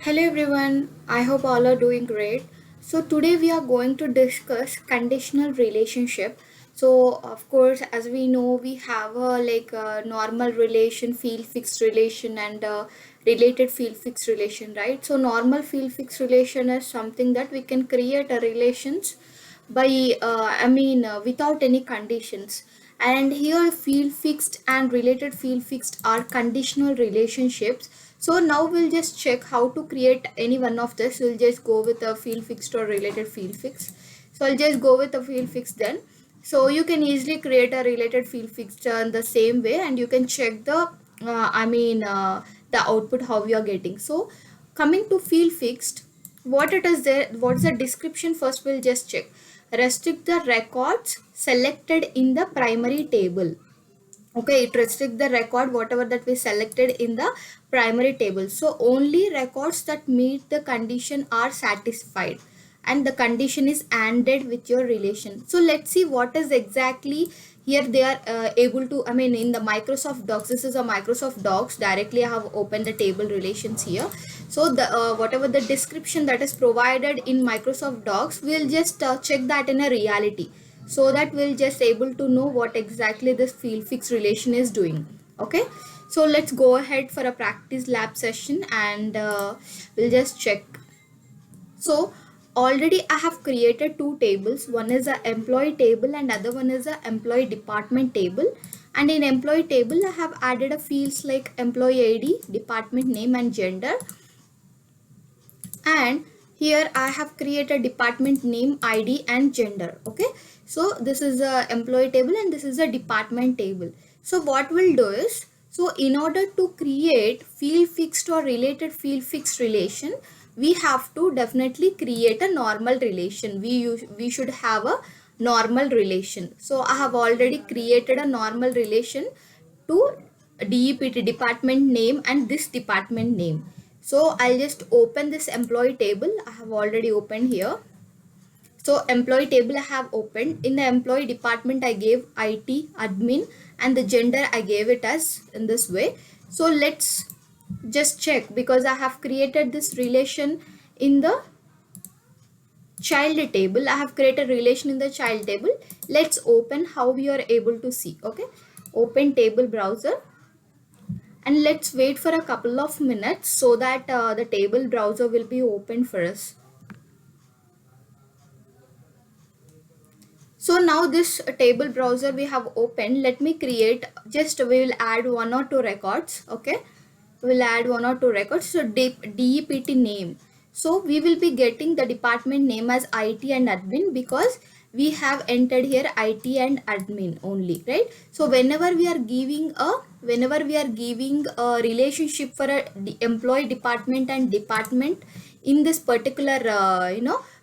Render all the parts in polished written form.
Hello everyone, I hope all are doing great. So today we are going to discuss conditional relationship. So of course, as we know, we have a normal relation, field fixed relation, and related field fixed relation, right? So normal field fixed relation is something that we can create a relations by without any conditions. And here field fixed and related field fixed are conditional relationships. So now we'll just check how to create any one of this. We'll just go with a field fixed or related field fixed. So I'll just go with a field fixed then. So you can easily create a related field fixed in the same way, and you can check the output how you are getting. So coming to field fixed, what it is there, what's the description, first we'll just check. Restrict the records selected in the primary table. Okay, it restrict the record whatever that we selected in the primary table. So only records that meet the condition are satisfied, and the condition is ANDed with your relation. So let's see what is exactly here they are able to, in the Microsoft Docs, this is a Microsoft Docs directly. I have opened the table relations here. So the whatever the description that is provided in Microsoft Docs, we'll just check that in a reality, so that we'll just able to know what exactly this field fixed relation is doing. Okay, so let's go ahead for a practice lab session, and we'll just check. So already I have created two tables. One is a employee table and other one is a employee department table. And in employee table I have added a fields like employee ID, department name and gender. And here I have created department name, ID and gender. Okay, so this is a employee table and this is a department table. So what we'll do is, so in order to create field fixed or related field fixed relation, we have to definitely create a normal relation. We should have a normal relation. So I have already created a normal relation to DEPT, department name, and this department name. So I'll just open this employee table. I have already opened here. So employee table I have opened. In the employee department I gave IT admin, and the gender I gave it as in this way. So let's just check, because I have created this relation in the child table. I have created relation in the child table. Let's open how we are able to see. Okay, open table browser, and let's wait for a couple of minutes so that the table browser will be open for us. So now this table browser we have opened. Let me create, just we will add one or two records. Okay, we'll add one or two records. So DEPT name, so we will be getting the department name as IT and admin, because we have entered here IT and admin only, right? So whenever we are giving a relationship for a employee department and department in this particular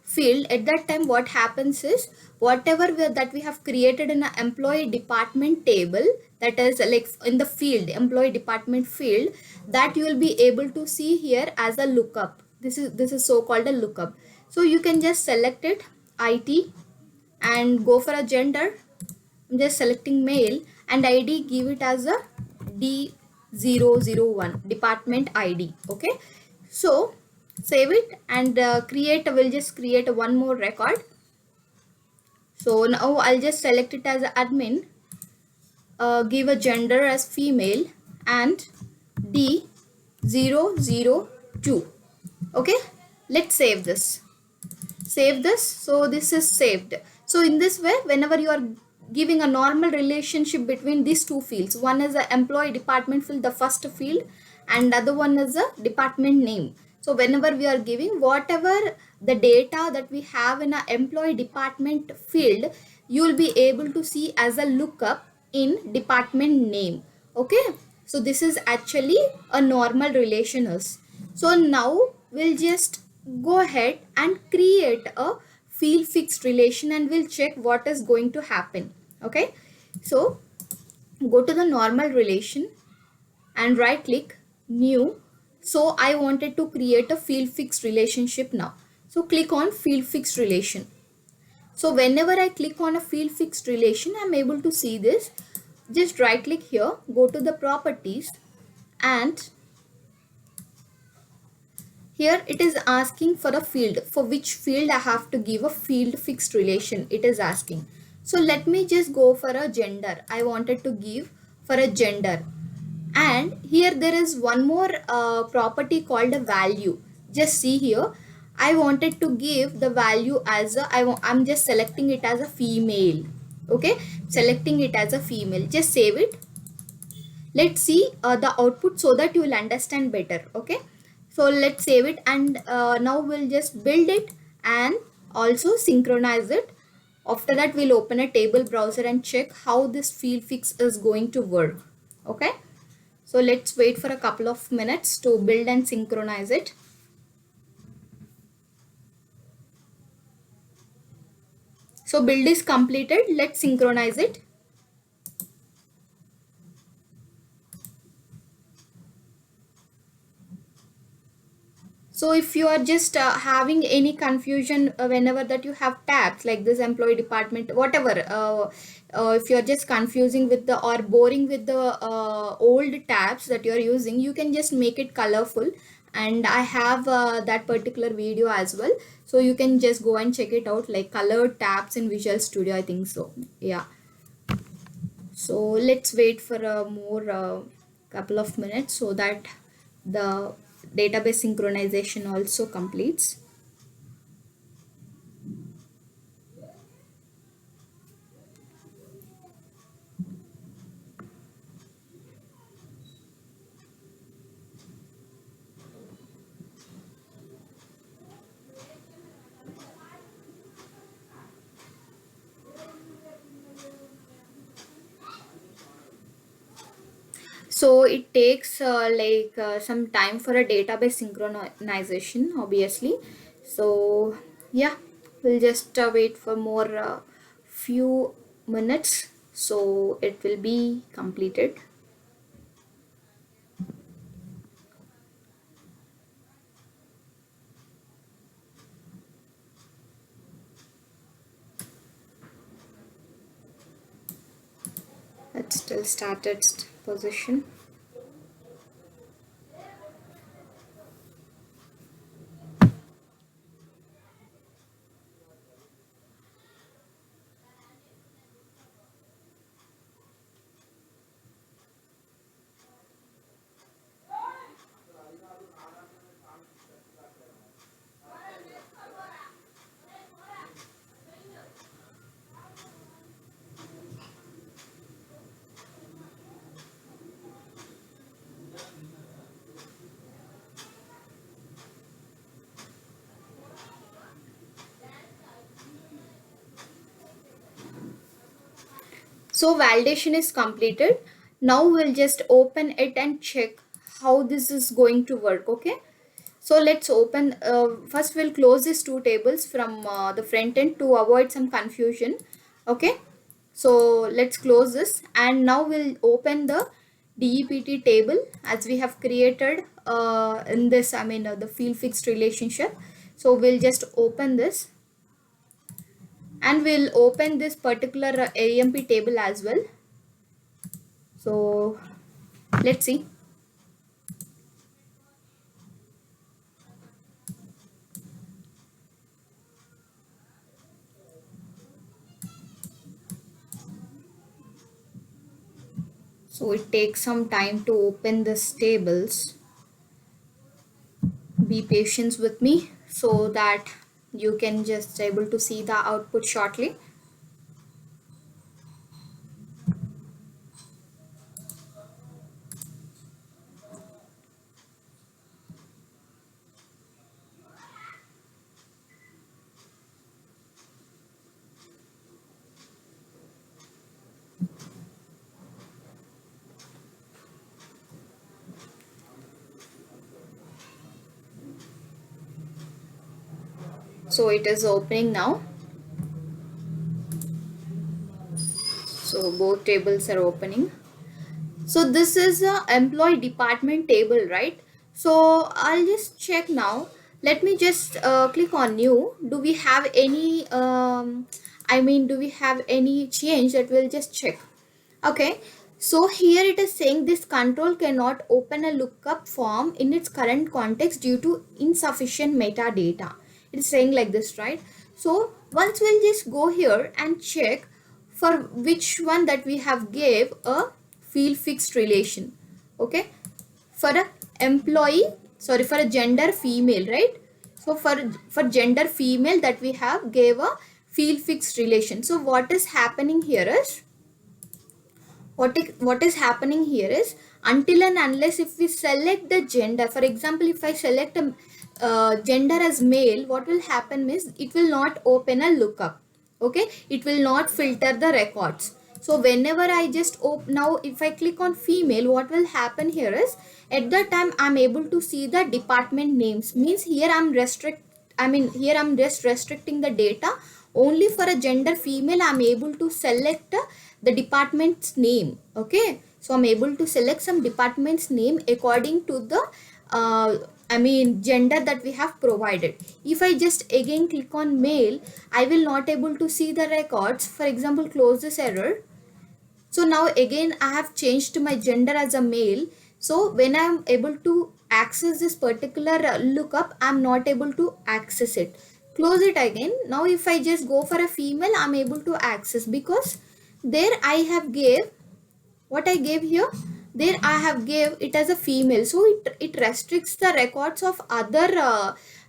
field, at that time what happens is, whatever that we have created in an employee department table, that is like in the field employee department field, that you will be able to see here as a lookup. This is so called a lookup. So you can just select it IT and go for a gender. I'm just selecting male, and ID give it as a D001 department ID. Okay, so save it and create, we'll just create one more record. So now I'll just select it as admin, give a gender as female, and D002. Okay, let's save this. So this is saved. So in this way, whenever you are giving a normal relationship between these two fields, one is the employee department field, the first field, and other one is the department name. So whenever we are giving whatever the data that we have in a employee department field, you will be able to see as a lookup in department name. Okay, so this is actually a normal relation is. So now we'll just go ahead and create a field fixed relation, and we'll check what is going to happen. Okay, so go to the normal relation and right click new. So I wanted to create a field fixed relationship now. So click on field fixed relation. So whenever I click on a field fixed relation, I'm able to see this. Just right click here, go to the properties, and here it is asking for a field, for which field I have to give a field fixed relation it is asking. So let me just go for a gender. I wanted to give for a gender. And here there is one more property called a value. Just see here, I wanted to give the value as a I'm just selecting it as a female. Okay, selecting it as a female. Just save it. Let's see the output so that you will understand better. Okay, so let's save it, and now we'll just build it and also synchronize it. After that, we'll open a table browser and check how this field fix is going to work. Okay, so let's wait for a couple of minutes to build and synchronize it. So build is completed. Let's synchronize it. So if you are just having any confusion whenever that you have tabs like this employee department, whatever, if you are just confusing with the or boring with the old tabs that you are using, you can just make it colorful. And I have that particular video as well. So you can just go and check it out, like colored tabs in Visual Studio, I think so. Yeah. So let's wait for a more couple of minutes so that the database synchronization also completes. So it takes some time for a database synchronization, obviously. So yeah, we'll just wait for more few minutes so it will be completed. It's still started position. So validation is completed. Now we'll just open it and check how this is going to work. Okay, so let's open, first we'll close these two tables from the front end to avoid some confusion. Okay, so let's close this, and now we'll open the DEPT table as we have created in this, the field fixed relationship. So we'll just open this, and we'll open this particular AMP table as well. So let's see. So it takes some time to open these tables. Be patient with me so that you can just able to see the output shortly. So it is opening now. So both tables are opening. So this is a employee department table, right? So I'll just check now. Let me just click on new. Do we have any do we have any change? That we'll just check. Okay, So here it is saying this control cannot open a lookup form in its current context due to insufficient metadata. It's saying like this, right? So once we'll just go here and check for which one that we have gave a field fixed relation. Okay, for a employee, sorry, for a gender female, right? So for gender female that we have gave a field fixed relation. So what is happening here is, what is happening here is, until and unless if we select the gender, for example if I select a gender as male, what will happen is it will not open a lookup. Okay, it will not filter the records. So whenever I just open, now if I click on female, what will happen here is, at that time I'm able to see the department names. Means here here I'm just restricting the data only for a gender female. I'm able to select the department's name. Okay, so I'm able to select some department's name according to the gender that we have provided. If I just again click on male, I will not able to see the records. For example, close this error. So now again I have changed my gender as a male. So when I'm able to access this particular lookup, I'm not able to access it. Close it again. Now if I just go for a female, I'm able to access, because there I have gave what I gave here. There I have gave it as a female. So it restricts the records of other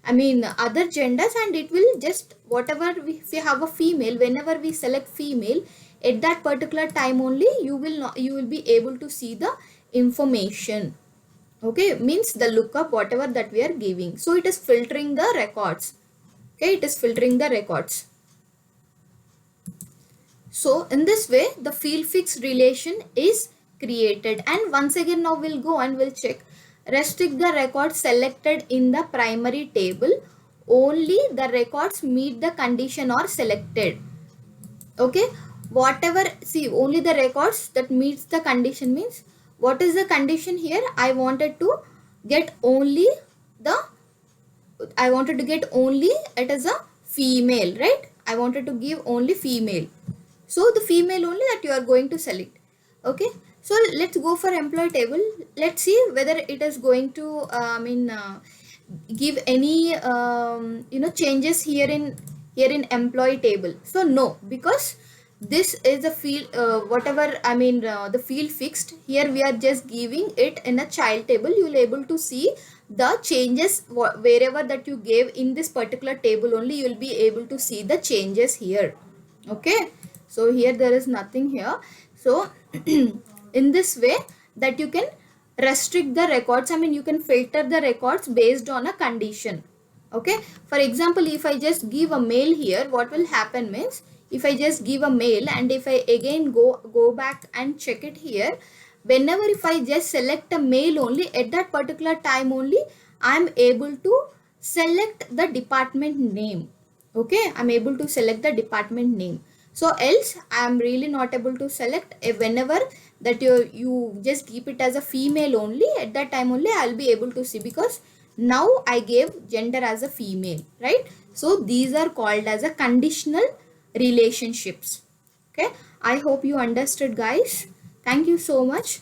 other genders, and it will just whatever if we have a female, whenever we select female, at that particular time only you will be able to see the information. Okay, means the lookup whatever that we are giving. So it is filtering the records. Okay, it is filtering the records. So in this way the field fixed relation is created. And once again now we'll go and we'll check. Restrict the records selected in the primary table. Only the records meet the condition are selected. Okay, whatever, see, only the records that meets the condition. Means what is the condition here? I wanted to get only it as a female, right? I wanted to give only female. So the female only that you are going to select. Okay, so let's go for employee table. Let's see whether it is going to give any changes here in employee table. So no, because this is a field the field fixed. Here we are just giving it in a child table. You will able to see the changes wherever that you gave in this particular table only. You will be able to see the changes here. Okay, so here there is nothing here. So in this way that you can restrict the records, you can filter the records based on a condition. Okay, for example if I just give a male here, what will happen means, if I just give a male and if I again go back and check it here, whenever if I just select a male only, at that particular time only I am able to select the department name. Okay, I'm able to select the department name. So else I am really not able to select. Whenever that you just keep it as a female only, at that time only I'll be able to see, because now I gave gender as a female, right? So these are called as a conditional relationships. Okay, I hope you understood, guys. Thank you so much.